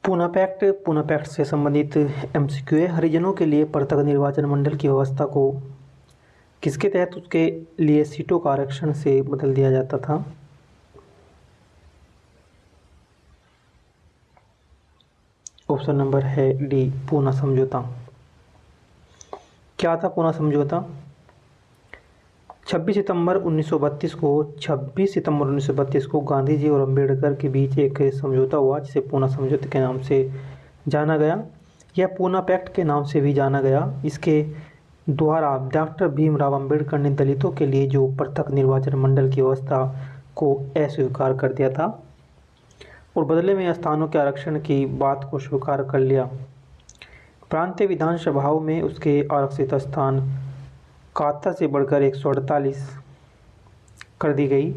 Poona pact से संबंधित MCQ है। हरिजनों के लिए पृथक निर्वाचन मंडल की व्यवस्था को किसके तहत उसके लिए सीटों का आरक्षण से बदल दिया जाता था? ऑप्शन नंबर है डी, पूना समझौता। क्या था पूना समझौता? 26 सितंबर 1932 को गांधी जी और अंबेडकर के बीच एक समझौता हुआ जिसे पूना समझौते के नाम से जाना गया। यह पूना पैक्ट के नाम से भी जाना गया। इसके द्वारा डॉक्टर भीमराव अंबेडकर ने दलितों के लिए जो पृथक निर्वाचन मंडल की व्यवस्था को अस्वीकार कर दिया था और बदले में स्थानों के आरक्षण की बात को स्वीकार कर लिया। प्रांतीय विधानसभाओं में उसके आरक्षित स्थान 71 से बढ़कर 148 कर दी गई,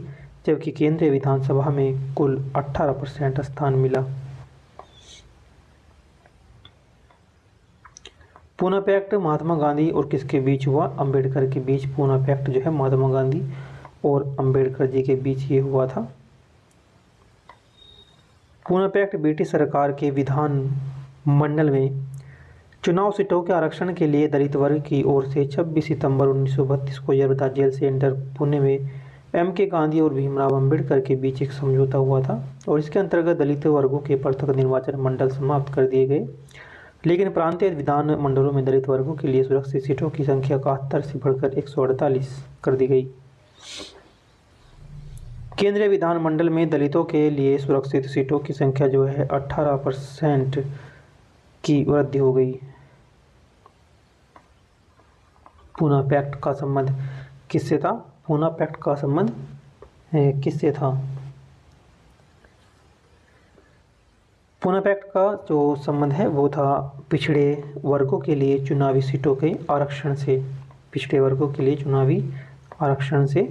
जबकि केंद्रीय विधानसभा में कुल 18% स्थान मिला। पूना पैक्ट महात्मा गांधी और किसके बीच हुआ? अंबेडकर के बीच। पूना पैक्ट जो है महात्मा गांधी और अंबेडकर जी के बीच ये हुआ था। पूना पैक्ट ब्रिटिश सरकार के विधान मंडल में चुनाव सीटों के आरक्षण के लिए दलित वर्ग की ओर से 26 सितंबर 1932 को यरदा जेल सेंटर पुणे में एम.के. गांधी और भीमराव अंबेडकर के बीच एक समझौता हुआ था और इसके अंतर्गत दलित वर्गों के पृथक निर्वाचन मंडल समाप्त कर दिए गए, लेकिन प्रांतीय विधान मंडलों में दलित वर्गों के लिए सुरक्षित सीटों की संख्या 71 से बढ़कर 148 कर दी गई। केंद्रीय विधानमंडल में दलितों के लिए सुरक्षित सीटों की संख्या जो है 18% की वृद्धि हो गई। पूना पैक्ट का संबंध किससे था? पूना पैक्ट का संबंध किससे था? पूना पैक्ट का जो संबंध है वो था पिछड़े वर्गों के लिए चुनावी सीटों के आरक्षण से। पिछड़े वर्गों के लिए चुनावी आरक्षण से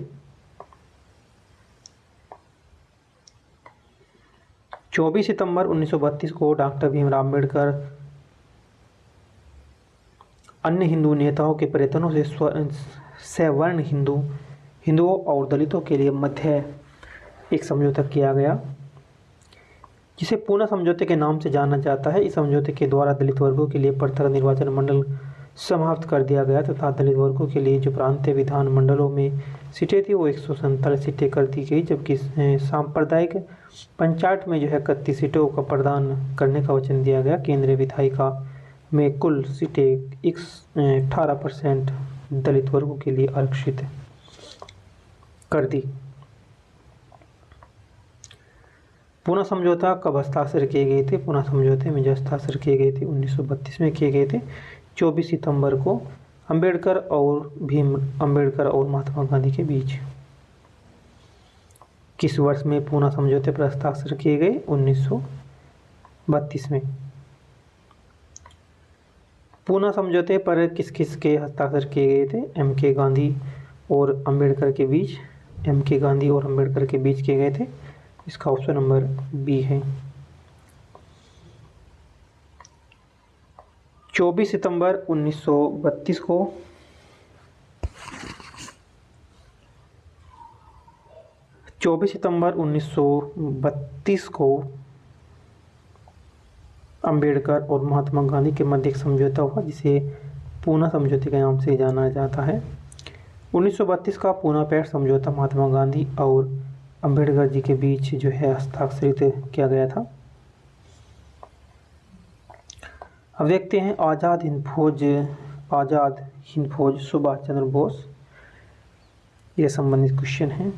24 सितंबर 1932 को डॉक्टर भीमराव अंबेडकर अन्य हिंदू नेताओं के प्रयत्नों से सवर्ण हिंदुओं और दलितों के लिए मध्य एक समझौता किया गया जिसे पूना समझौते के नाम से जाना जाता है। इस समझौते के द्वारा दलित वर्गों के लिए पृथक निर्वाचन मंडल समाप्त कर दिया गया तथा दलित वर्गों के लिए जो प्रांतीय विधान मंडलों में सीटें थी वो 147 सीटें कर दी गई, जबकि सांप्रदायिक पंचायत में जो है 31 सीटों का प्रदान करने का वचन दिया गया। केंद्रीय विधायिका में कुल सीटें 18% दलित वर्गों के लिए आरक्षित कर दी। पूना समझौता कब हस्ताक्षर किए गए थे? पूना समझौते में जो हस्ताक्षर किए गए थे 1932 में किए गए थे, 24 सितंबर को अंबेडकर और महात्मा गांधी के बीच। किस वर्ष में पूना समझौते पर हस्ताक्षर किए गए? 1932 में। पूना समझौते पर किस किस के हस्ताक्षर किए गए थे? एम.के. गांधी और अंबेडकर के बीच। एम.के. गांधी और अंबेडकर के बीच किए गए थे। इसका ऑप्शन नंबर बी है। 24 सितंबर 1932 को अंबेडकर और महात्मा गांधी के मध्य एक समझौता हुआ जिसे पूना समझौते के नाम से जाना जाता है। 1932 का पूना पैक्ट समझौता महात्मा गांधी और अंबेडकर जी के बीच जो है हस्ताक्षरित किया गया था। अब देखते हैं आज़ाद हिंद फौज सुभाष चंद्र बोस, ये संबंधित क्वेश्चन है।